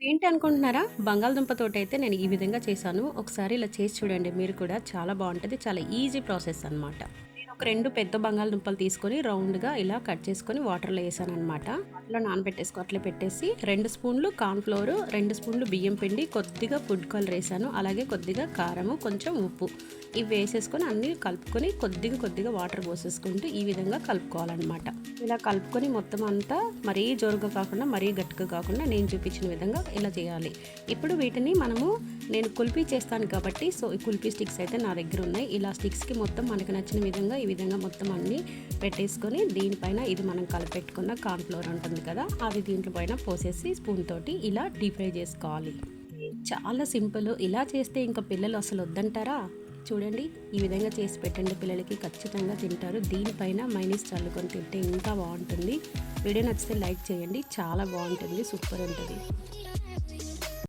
ఏంటి అనుకుంటున్నారా? బంగాళదుంపతోటైతే నేను ఈ విధంగా చేశాను. ఒకసారి ఇలా చేసి చూడండి మీరు కూడా. చాలా బావుంటది. చాలా ఈజీ ప్రాసెస్ అనమాట. నేను ఒక 2 పెద్ద బంగాళదుంపలు తీసుకొని రౌండ్‌గా ఇలా కట్ చేసుకొని వాటర్‌లో ఏసాననమాట. వాటర్‌లో నానబెట్టేసుకో అట్లే పెట్టేసి 2 స్పూన్లు కార్న్ ఫ్లోర్, 2 స్పూన్లు బియ్యం పిండి, కొద్దిగా ఫుడ్ కలర్ ఏసాను. అలాగే కొద్దిగా కారము, కొంచెం ఉప్పు. ఇవి వేసేసుకొని అన్నీ కలుపుకొని కొద్దిగా వాటర్ పోసేసుకుంటూ ఈ విధంగా కలుపుకోవాలనమాట. ఇలా కలుపుకొని మొత్తం అంతా మరీ జోరుగా కాకుండా, మరీ గట్టిగా కాకుండా నేను చూపించిన విధంగా ఇలా చేయాలి. ఇప్పుడు వీటిని నేను కుల్ఫీ చేస్తాను కాబట్టి ఈ కుల్ఫీ స్టిక్స్ అయితే నా దగ్గర ఉన్నాయి. ఇలా స్టిక్స్‌కి మొత్తం మనకు నచ్చిన విధంగా ఈ విధంగా మొత్తం అన్నీ పెట్టేసుకొని దీనిపైన ఇది మనం కలిపెట్టుకున్న కార్న్ ఫ్లోర్ ఉంటుంది కదా! అది దీంట్లో పైన పోసేసి స్పూన్ తోటి ఇలా డీప్ ఫ్రై చేసుకోవాలి. చాలా సింపుల్. ఇలా చేస్తే ఇంక పిల్లలు అసలు వద్దంటారా? చూడండి ఈ విధంగా చేసి పెట్టండి పిల్లలకి ఖచ్చితంగా తింటారు. దీనిపైన మైనీస్ చల్లుకొని తింటే ఇంకా బాగుంటుంది. వీడియో నచ్చితే లైక్ చేయండి. చాలా బాగుంటుంది. సూపర్ ఉంటుంది.